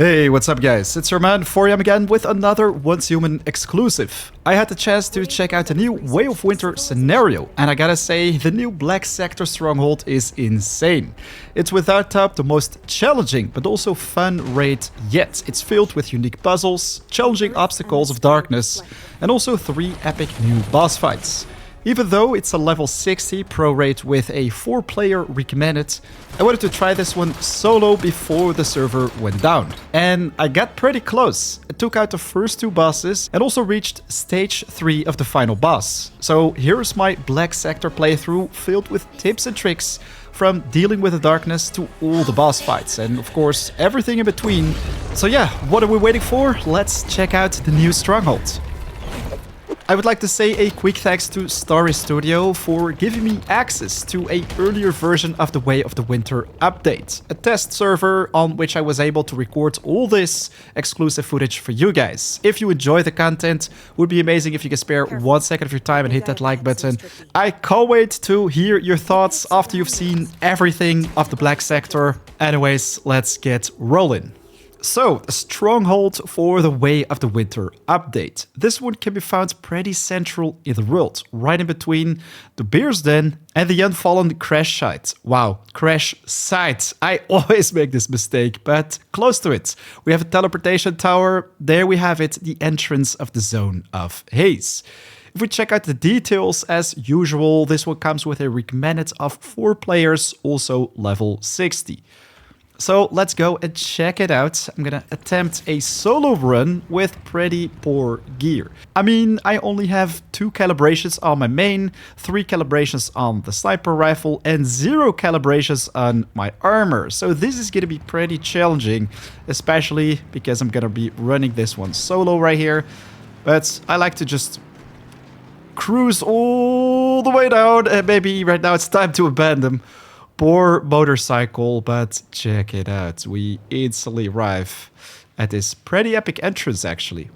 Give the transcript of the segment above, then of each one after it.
Hey, what's up guys? It's your man 4am again with another Once Human exclusive. I had the chance to check out the new Way of Winter scenario, and I gotta say, the new Black Sector Stronghold is insane. It's without doubt the most challenging but also fun raid yet. It's filled with unique puzzles, challenging obstacles of darkness, and also 3 epic new boss fights. Even though it's a level 60 pro raid with a 4-player recommended, I wanted to try this one solo before the server went down. And I got pretty close. I took out the first 2 bosses and also reached stage 3 of the final boss. So here's my Black Sector playthrough filled with tips and tricks from dealing with the darkness to all the boss fights and of course everything in between. So yeah, what are we waiting for? Let's check out the new Stronghold. I would like to say a quick thanks to Stardust Studio for giving me access to an earlier version of the Way of the Winter update, a test server on which I was able to record all this exclusive footage for you guys. If you enjoy the content, it would be amazing if you could spare 1 second of your time and hit that like button. I can't wait to hear your thoughts after you've seen everything of the Black Sector. Anyways, let's get rolling. So, a stronghold for the Way of the Winter update. This one can be found pretty central in the world, right in between the Bear's Den and the Unfallen Crash Site. Wow, Crash Site. I always make this mistake, but close to it. We have a teleportation tower. There we have it, the entrance of the Zone of Haze. If we check out the details, as usual, this one comes with a recommended of 4 players, also level 60. So let's go and check it out. I'm gonna attempt a solo run with pretty poor gear. I mean, I only have 2 calibrations on my main, 3 calibrations on the sniper rifle, and 0 calibrations on my armor. So this is gonna be pretty challenging, especially because I'm gonna be running this one solo right here. But I like to just cruise all the way down, and maybe right now it's time to abandon. Poor motorcycle, but check it out. We instantly arrive at this pretty epic entrance, actually.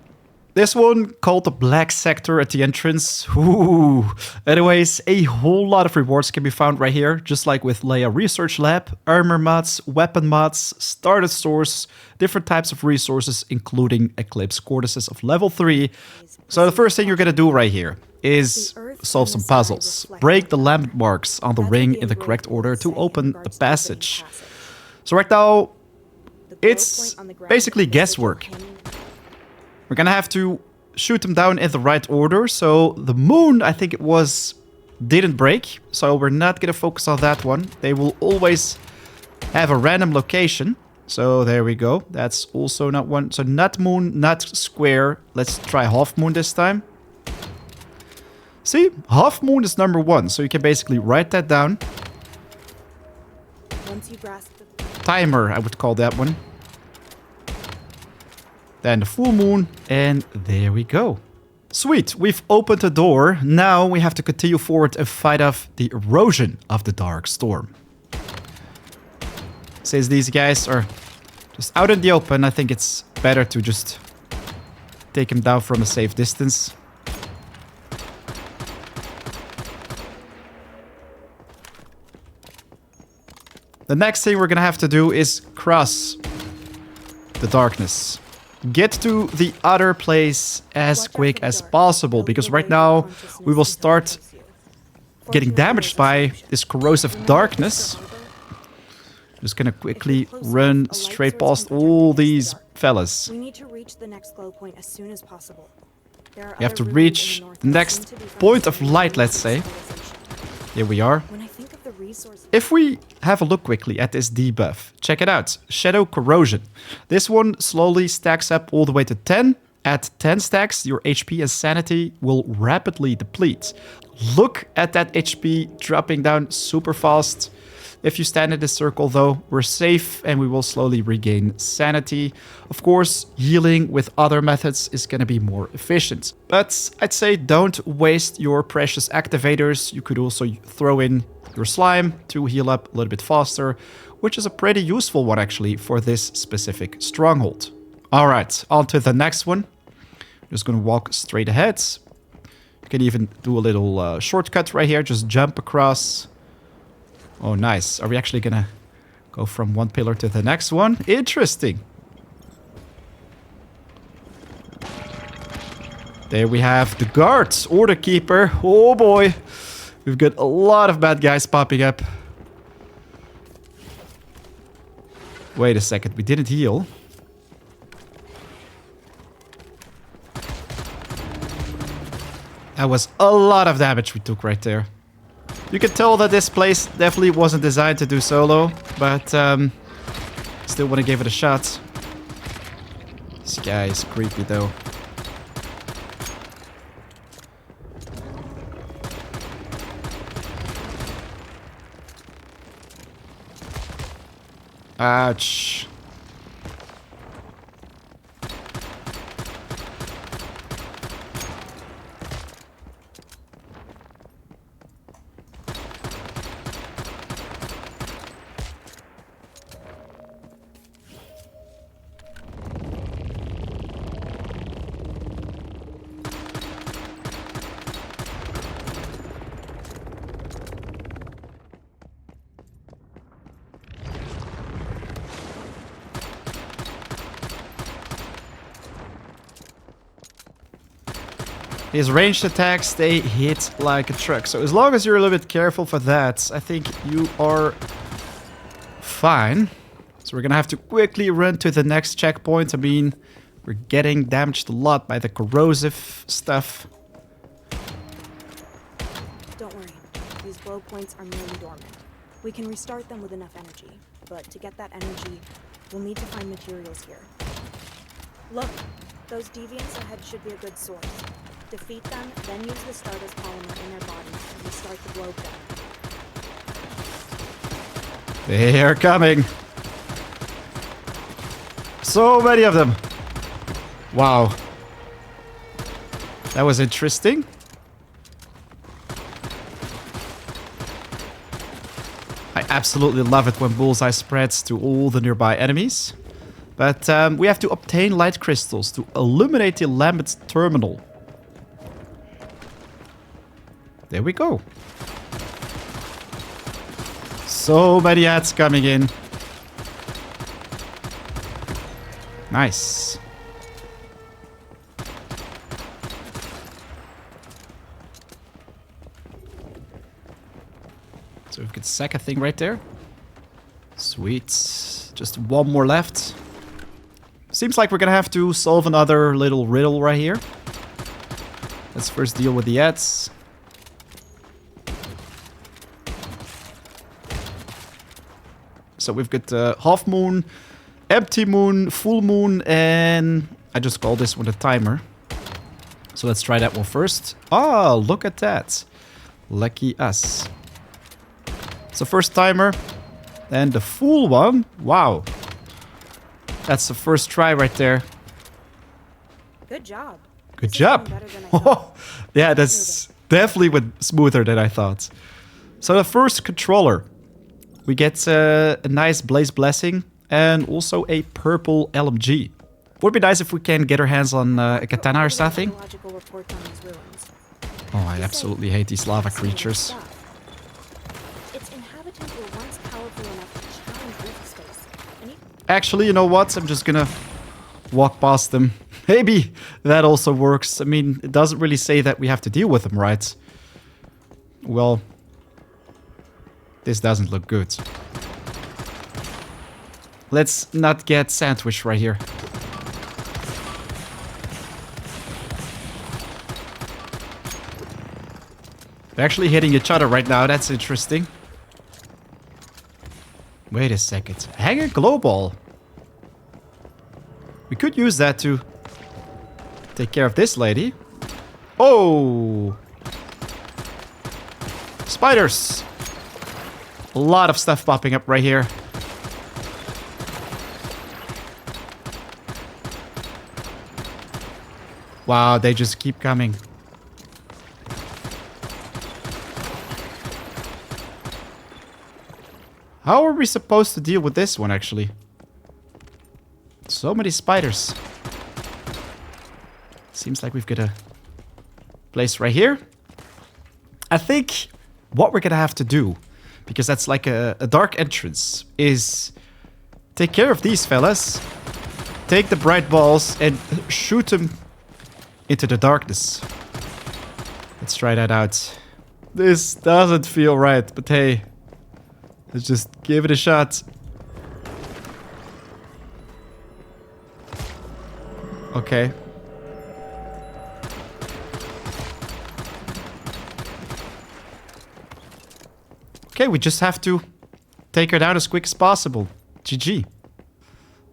This one called the Black Sector at the entrance. Ooh. Anyways, a whole lot of rewards can be found right here, just like with Leia Research Lab, armor mods, weapon mods, Stardust Source, different types of resources, including Eclipse Cortices of level 3. So the first thing you're gonna do right here is solve some puzzles. Break the landmarks on the ring in the correct order to open the passage. So right now, it's basically guesswork. We're gonna have to shoot them down in the right order. So the moon, I think it was, didn't break. So we're not gonna focus on that one. They will always have a random location. So there we go. That's also not one. So not moon, not square. Let's try half moon this time. See, half moon is number 1, so you can basically write that down. Once you grasp the Timer, I would call that one. Then the full moon, and there we go. Sweet, we've opened the door. Now we have to continue forward and fight off the erosion of the Dark Storm. Since these guys are just out in the open, I think it's better to just take them down from a safe distance. The next thing we're gonna have to do is cross the darkness. Get to the other place as quick as possible, because right now we will start getting damaged by this corrosive darkness. Just gonna quickly run straight past all these fellas. We need to reach the next glow point as soon as possible. You have to reach the next point of light, let's say. Here we are. If we have a look quickly at this debuff, check it out. Shadow Corrosion. This one slowly stacks up all the way to 10. At 10 stacks, your HP and sanity will rapidly deplete. Look at that HP dropping down super fast. If you stand in this circle though, we're safe and we will slowly regain sanity. Of course, healing with other methods is going to be more efficient. But I'd say don't waste your precious activators. You could also throw in your slime to heal up a little bit faster, which is a pretty useful one actually for this specific stronghold. Alright, on to the next one. Just going to walk straight ahead. You can even do a little shortcut right here, just jump across. Oh, nice. Are we actually gonna go from one pillar to the next one? Interesting. There we have the guards, Orderkeeper. Oh boy. We've got a lot of bad guys popping up. Wait a second, we didn't heal. That was a lot of damage we took right there. You can tell that this place definitely wasn't designed to do solo, but still want to give it a shot. This guy is creepy though. Ouch. His ranged attacks, they hit like a truck. So as long as you're a little bit careful for that, I think you are fine. So we're gonna have to quickly run to the next checkpoint. I mean, we're getting damaged a lot by the corrosive stuff. Don't worry. These glow points are merely dormant. We can restart them with enough energy. But to get that energy, we'll need to find materials here. Look, those deviants ahead should be a good source. Defeat them, then use the Stardust polymer in their bodies to restart the globe then. They are coming. So many of them. Wow. That was interesting. I absolutely love it when Bullseye spreads to all the nearby enemies. But we have to obtain light crystals to illuminate the Lambeth terminal. There we go. So many ads coming in. Nice. So we've got the second thing right there. Sweet. Just one more left. Seems like we're gonna have to solve another little riddle right here. Let's first deal with the ads. So we've got half moon, empty moon, full moon, and I just call this one a timer. So let's try that one first. Oh, look at that. Lucky us. So first timer, and the full one. Wow. That's the first try right there. Good job. Good This is job. going better than I thought. Yeah, that's definitely smoother than I thought. So the first controller. We get a nice Blaze Blessing and also a purple LMG. Would be nice if we can get our hands on a katana or something. Archaeological reports on these ruins. Oh, I absolutely hate these lava creatures. Its inhabitants were once powerful enough to challenge Rift Space. And Actually, you know what? I'm just gonna walk past them. Maybe that also works. I mean, it doesn't really say that we have to deal with them, right? Well, this doesn't look good. Let's not get sandwiched right here. They're actually hitting each other right now. That's interesting. Wait a second. Hang a glow ball. We could use that to take care of this lady. Oh! Spiders! A lot of stuff popping up right here. Wow, they just keep coming. How are we supposed to deal with this one, actually? So many spiders. Seems like we've got a place right here. I think what we're gonna have to do, because that's like a dark entrance, is take care of these fellas, take the bright balls and shoot them into the darkness. Let's try that out. This doesn't feel right, but hey, let's just give it a shot. Okay. Okay, we just have to take her down as quick as possible. GG.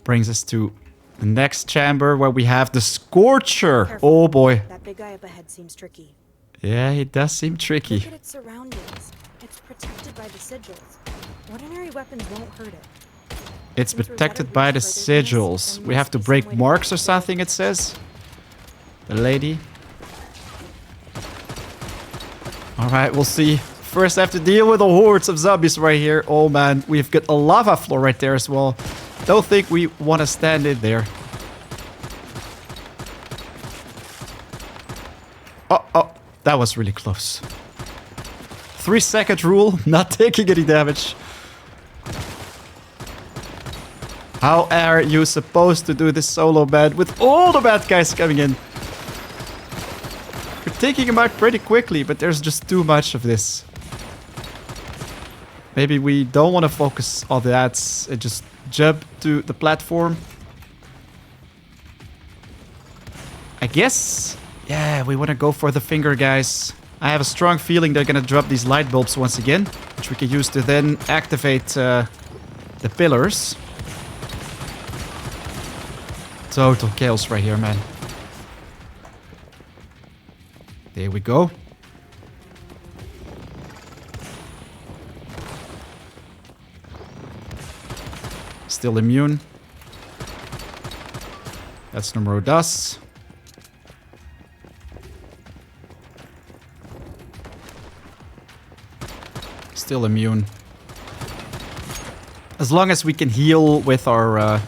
Brings us to the next chamber where we have the Scorcher. Careful. Oh boy. That big guy up ahead seems tricky. Yeah, he does seem tricky. Look at its surroundings. It's protected by the sigils. Ordinary weapons won't hurt it. It's Since we're protected better by the reached further than this, sigils. there We have must to be some break way to marks or activate something, it says. The lady. Alright, we'll see. First I have to deal with the hordes of zombies right here. Oh man, we've got a lava floor right there as well. Don't think we want to stand in there. Oh, that was really close. 3-second rule, not taking any damage. How are you supposed to do this solo, man, with all the bad guys coming in? We're taking him out pretty quickly, but there's just too much of this. Maybe we don't want to focus on that and just jump to the platform. I guess, yeah, we want to go for the finger, guys. I have a strong feeling they're going to drop these light bulbs once again, which we can use to then activate the pillars. Total chaos right here, man. There we go. Still immune. That's numero dos. Still immune. As long as we can heal with our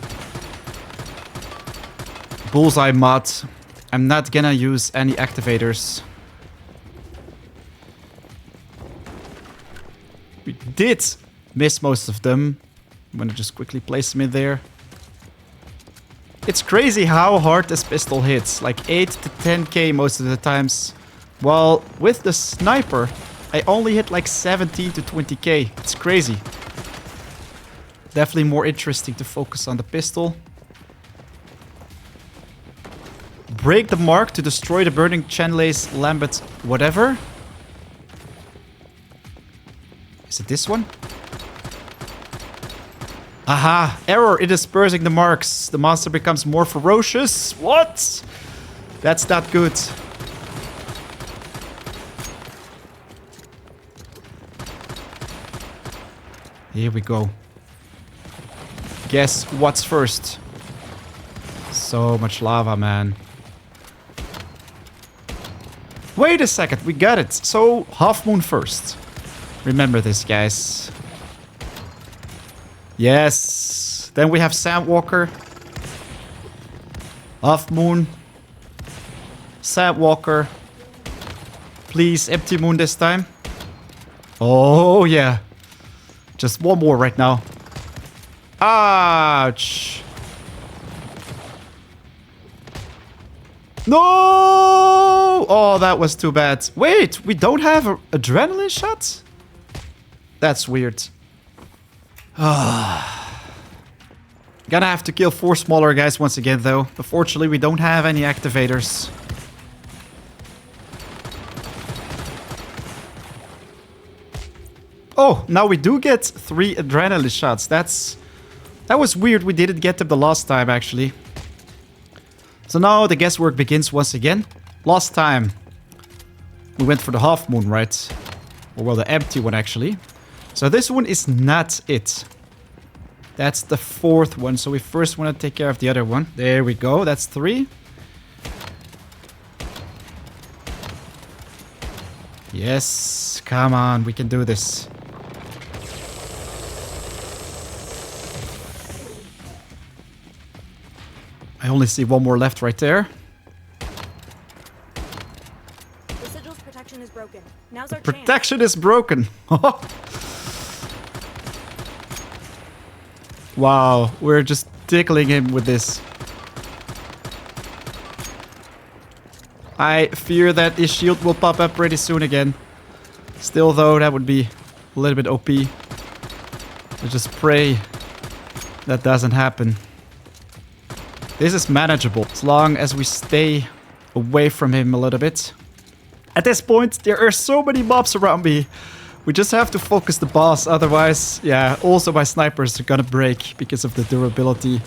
bullseye mod, I'm not gonna use any activators. We did miss most of them. I'm gonna just quickly place them in there. It's crazy how hard this pistol hits, like 8 to 10k most of the times. While with the sniper, I only hit like 17 to 20k. It's crazy. Definitely more interesting to focus on the pistol. Break the mark to destroy the burning chandeliers, lambent, whatever. Is it this one? Aha! Error in dispersing the marks. The monster becomes more ferocious. What? That's not good. Here we go. Guess what's first? So much lava, man. Wait a second, we got it. So, half moon first. Remember this, guys. Yes. Then we have Sandwalker. Half moon. Sandwalker. Please, empty moon this time. Oh, yeah. Just one more right now. Ouch. No! Oh, that was too bad. Wait, we don't have an adrenaline shot? That's weird. Gonna have to kill 4 smaller guys once again, though. Unfortunately, we don't have any activators. Oh, now we do get 3 adrenaline shots. That was weird. We didn't get them the last time, actually. So now the guesswork begins once again. Last time, we went for the half moon, right? Or well, the empty one, actually. So this one is not it. That's the 4th one. So we first want to take care of the other one. There we go. That's 3. Yes. Come on. We can do this. I only see one more left right there. The sigil's protection is broken. Now's our chance. Protection is broken. Wow, we're just tickling him with this. I fear that his shield will pop up pretty soon again. Still, though, that would be a little bit OP. Let's just pray that doesn't happen. This is manageable as long as we stay away from him a little bit. At this point, there are so many mobs around me. We just have to focus the boss. Otherwise, yeah, also my snipers are gonna break because of the durability.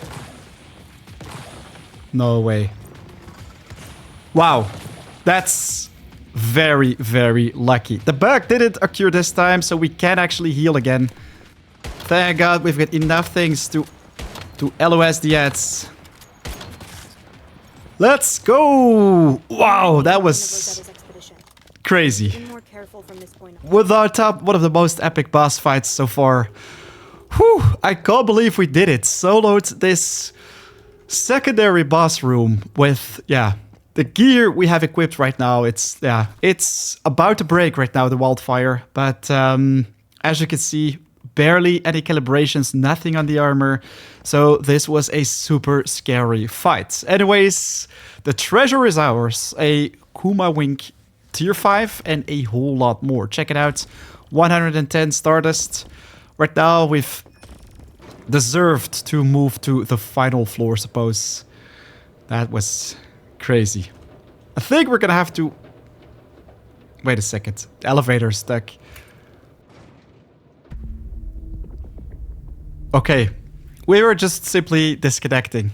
No way. Wow. That's very, very lucky. The bug didn't occur this time, so we can actually heal again. Thank God we've got enough things to LOS the ads. Let's go! Wow, that was crazy. Without one of the most epic boss fights so far. Whew, I can't believe we did it. Soloed this secondary boss room with, yeah, the gear we have equipped right now. It's about to break right now, the wildfire. But as you can see, barely any calibrations, nothing on the armor. So this was a super scary fight. Anyways, the treasure is ours. A Kuma Wink tier 5 and a whole lot more. Check it out. 110 Stardust. Right now we've deserved to move to the final floor, suppose. That was crazy. I think we're gonna have to... Wait a second. The elevator's stuck. Okay. We were just simply disconnecting.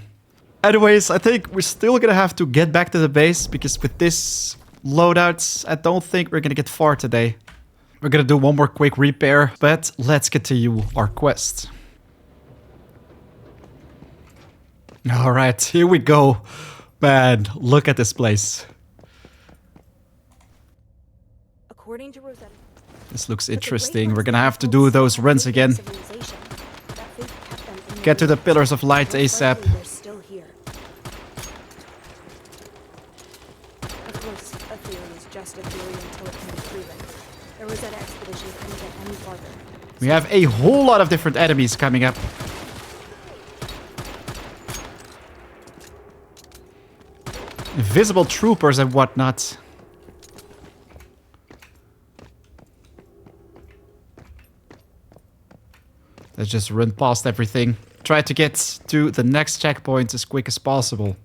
Anyways, I think we're still gonna have to get back to the base, because with this loadouts, I don't think we're gonna get far today. We're gonna do one more quick repair, but let's continue our quest. Alright, here we go. Man, look at this place. According to Rosetta, this looks interesting. We're gonna have to do those runs again. Get to the Pillars of Light ASAP. They're still here. Of course, a theory is just a theory until it can be proven. The Rosetta expedition couldn't get any farther. We have a whole lot of different enemies coming up. Invisible troopers and whatnot. Let's just run past everything. Try to get to the next checkpoint as quick as possible.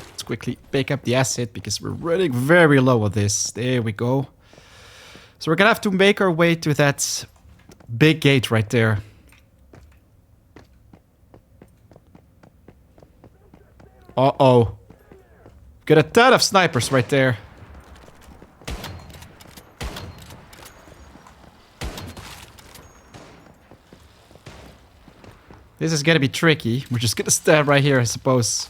Let's quickly pick up the asset because we're running very low on this. There we go. So we're gonna have to make our way to that big gate right there. Uh-oh. Got a ton of snipers right there. This is gonna be tricky. We're just gonna stand right here, I suppose.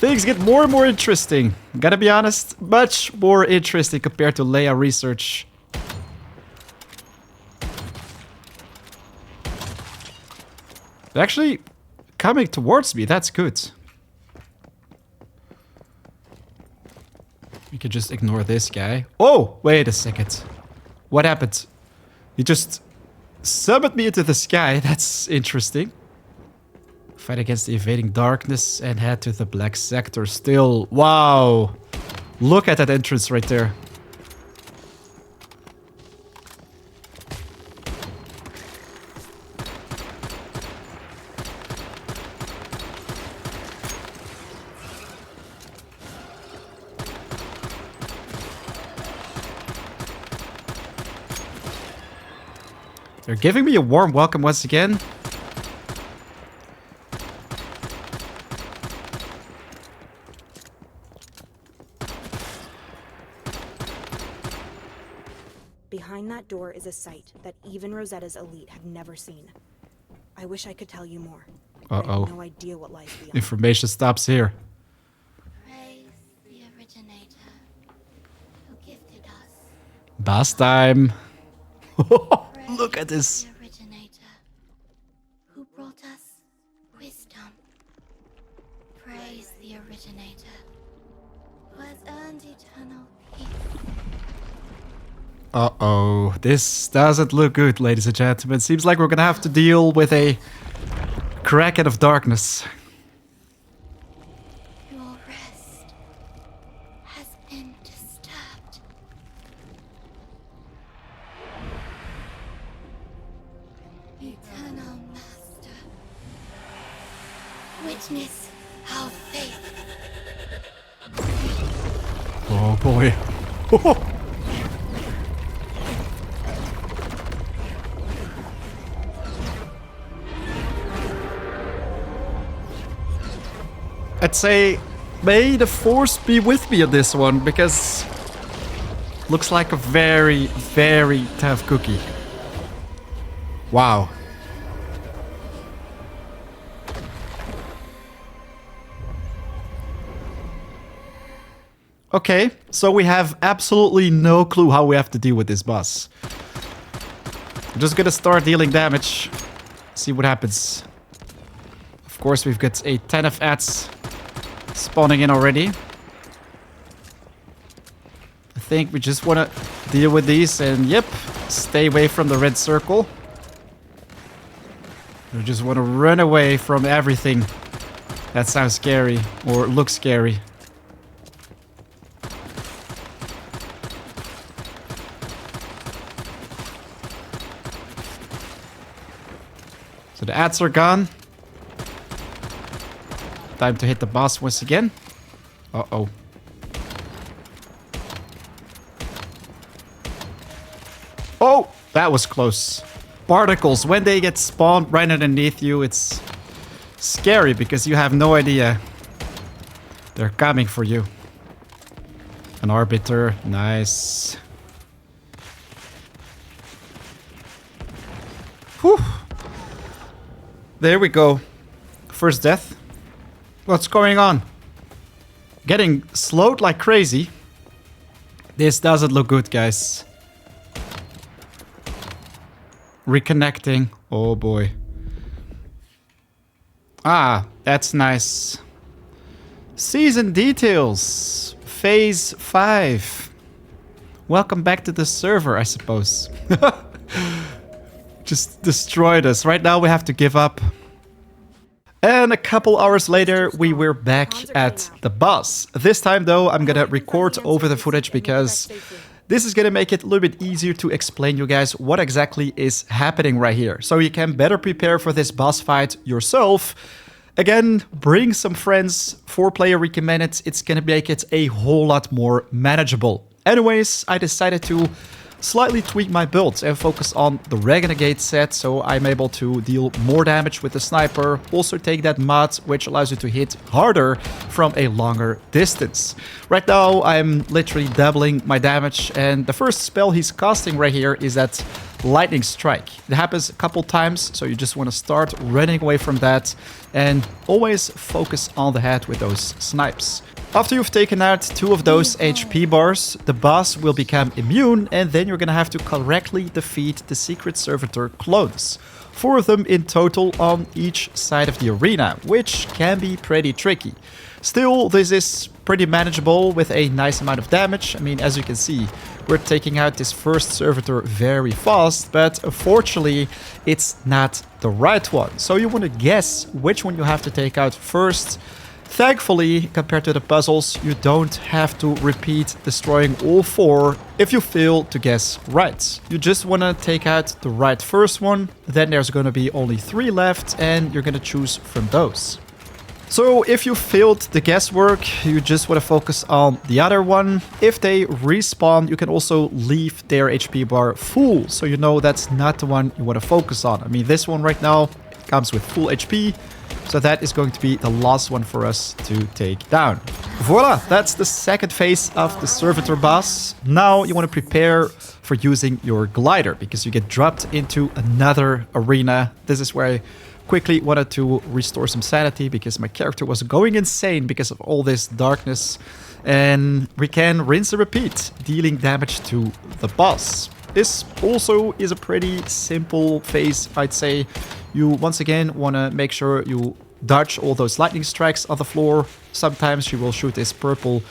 Things get more and more interesting. Gotta be honest, much more interesting compared to Leia Research. They're actually coming towards me. That's good. We could just ignore this guy. Oh, wait a second. What happened? He just summoned me into the sky. That's interesting. Fight against the invading darkness and head to the black sector still. Wow. Look at that entrance right there. They're giving me a warm welcome once again. Behind that door is a sight that even Rosetta's elite have never seen. I wish I could tell you more. I have no idea what lies beyond. Information stops here. Praise the originator who gifted us. Boss time. Look at this. The originator who brought us wisdom. Praise the originator originator, who has earned eternal peace. Uh-oh. This doesn't look good, ladies and gentlemen. Seems like we're gonna have to deal with a Kraken of Darkness. Your rest has been disturbed. Eternal Master, witness our faith. Oh boy. I'd say, may the force be with me on this one, because looks like a very, very tough cookie. Wow. Okay, so we have absolutely no clue how we have to deal with this boss. I'm just gonna start dealing damage, see what happens. Of course, we've got a 10 of ads spawning in already. I think we just want to deal with these and, yep, stay away from the red circle. We just want to run away from everything that sounds scary or looks scary. So the ads are gone. Time to hit the boss once again. Uh-oh. Oh, that was close. Particles, when they get spawned right underneath you, it's scary because you have no idea. They're coming for you. An arbiter, nice. Whew. There we go. First death. What's going on? Getting slowed like crazy. This doesn't look good, guys. Reconnecting. Oh boy. Ah, that's nice. Season details. Phase 5. Welcome back to the server, I suppose. Just destroyed us. Right now we have to give up. And a couple hours later, we were back at the boss. This time though, I'm gonna record over the footage because this is gonna make it a little bit easier to explain you guys what exactly is happening right here. So you can better prepare for this boss fight yourself. Again, bring some friends, 4-player recommended. It's gonna make it a whole lot more manageable. Anyways, I decided to slightly tweak my build and focus on the Renegade set, so I'm able to deal more damage with the sniper, also take that mod which allows you to hit harder from a longer distance. Right now I'm literally doubling my damage, and the first spell he's casting right here is that Lightning Strike. It happens a couple times, so you just want to start running away from that and always focus on the head with those snipes. After you've taken out 2 of those HP bars, the boss will become immune, and then you're gonna have to correctly defeat the Secret Servitor clones. 4 of them in total on each side of the arena, which can be pretty tricky. Still, this is pretty manageable with a nice amount of damage. I mean, as you can see, we're taking out this first servitor very fast, but unfortunately, it's not the right one. So you want to guess which one you have to take out first. Thankfully, compared to the puzzles, you don't have to repeat destroying all 4 if you fail to guess right. You just want to take out the right first one, then there's going to be only 3 left, and you're going to choose from those. So if you failed the guesswork, you just want to focus on the other one. If they respawn, you can also leave their HP bar full, so you know that's not the one you want to focus on. I mean, this one right now comes with full HP, so that is going to be the last one for us to take down. Voila, that's the second phase of the Servitor boss. Now you want to prepare for using your glider, because you get dropped into another arena. This is where I quickly wanted to restore some sanity, because my character was going insane because of all this darkness. And we can rinse and repeat, dealing damage to the boss. This also is a pretty simple phase, I'd say. You once again want to make sure you dodge all those lightning strikes on the floor. Sometimes she will shoot this purple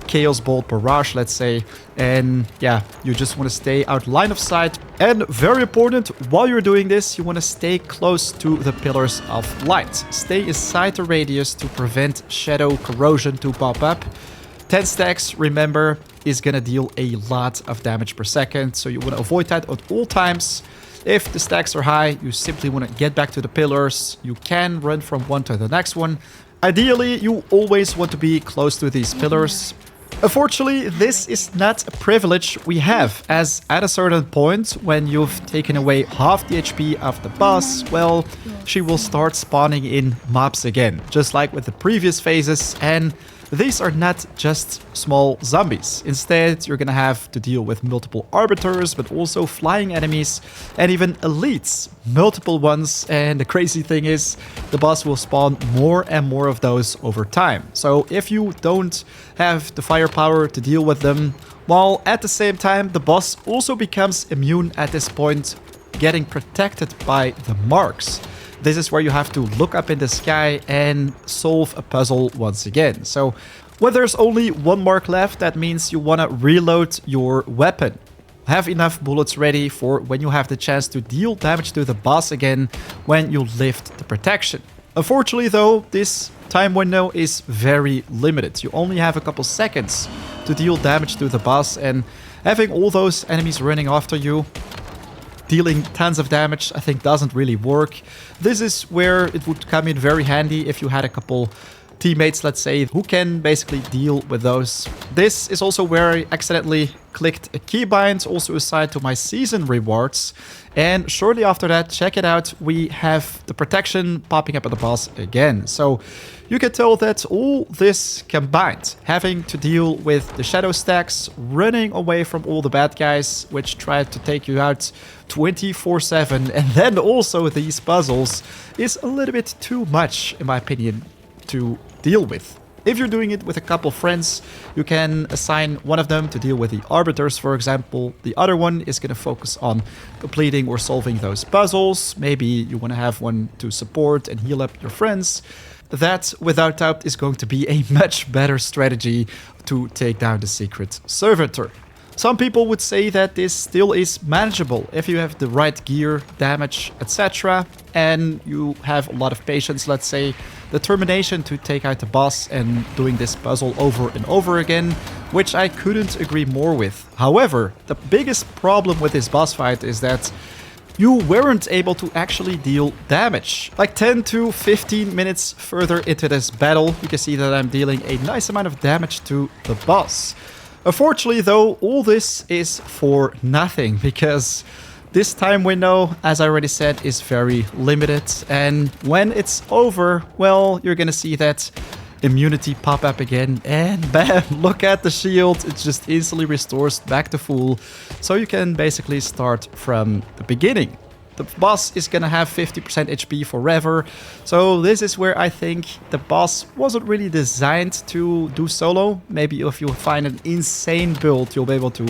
Chaos Bolt barrage, let's say. And yeah, you just want to stay out line of sight. And very important, while you're doing this, you want to stay close to the pillars of light. Stay inside the radius to prevent Shadow Corrosion to pop up. 10 stacks, remember, is gonna deal a lot of damage per second, so you want to avoid that at all times. If the stacks are high, you simply want to get back to the pillars. You can run from one to the next one. Ideally, you always want to be close to these pillars. Unfortunately, this is not a privilege we have, as at a certain point, when you've taken away half the HP of the boss, well, she will start spawning in mobs again, just like with the previous phases, and these are not just small zombies. Instead, you're gonna have to deal with multiple arbiters, but also flying enemies, and even elites, multiple ones. And the crazy thing is, the boss will spawn more and more of those over time. So if you don't have the firepower to deal with them, while at the same time, the boss also becomes immune at this point, getting protected by the marks. This is where you have to look up in the sky and solve a puzzle once again. So when there's only one mark left, that means you want to reload your weapon. Have enough bullets ready for when you have the chance to deal damage to the boss again when you lift the protection. Unfortunately though, this time window is very limited. You only have a couple seconds to deal damage to the boss, and having all those enemies running after you, dealing tons of damage, I think doesn't really work. This is where it would come in very handy if you had a couple teammates, let's say, who can basically deal with those. This is also where I accidentally clicked a keybind, also assigned to my season rewards. And shortly after that, check it out, we have the protection popping up at the boss again. So you can tell that all this combined, having to deal with the shadow stacks, running away from all the bad guys, which try to take you out 24/7, and then also these puzzles, is a little bit too much, in my opinion, to deal with. If you're doing it with a couple friends, you can assign one of them to deal with the arbiters, for example. The other one is going to focus on completing or solving those puzzles. Maybe you want to have one to support and heal up your friends. That, without doubt, is going to be a much better strategy to take down the Secret Servitor. Some people would say that this still is manageable if you have the right gear, damage, etc. And you have a lot of patience, let's say, determination to take out the boss and doing this puzzle over and over again, which I couldn't agree more with. However, the biggest problem with this boss fight is that you weren't able to actually deal damage. Like 10 to 15 minutes further into this battle, you can see that I'm dealing a nice amount of damage to the boss. Unfortunately though, all this is for nothing, because this time window, as I already said, is very limited, and when it's over, well, you're gonna see that immunity pop up again, and bam, look at the shield, it just instantly restores back to full, so you can basically start from the beginning. The boss is gonna have 50% HP forever, so this is where I think the boss wasn't really designed to do solo. Maybe if you find an insane build, you'll be able to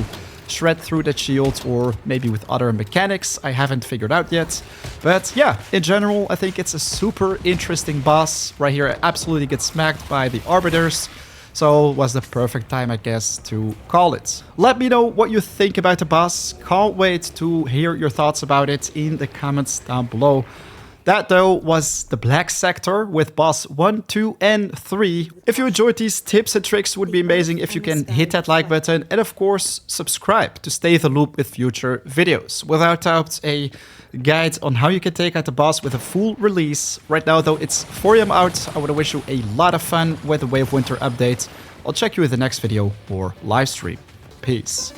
shred through that shield, or maybe with other mechanics I haven't figured out yet. But yeah, in general, I think it's a super interesting boss. Right here, I absolutely get smacked by the arbiters. So it was the perfect time, I guess, to call it. Let me know what you think about the boss. Can't wait to hear your thoughts about it in the comments down below. That, though, was the Black Sector with boss 1, 2, and 3. If you enjoyed these tips and tricks, it would be amazing if you can hit that like button and, of course, subscribe to stay in the loop with future videos. Without doubt, a guide on how you can take out the boss with a full release. Right now, though, it's 4 AM out. I want to wish you a lot of fun with the Way of Winter update. I'll check you in the next video or live stream. Peace.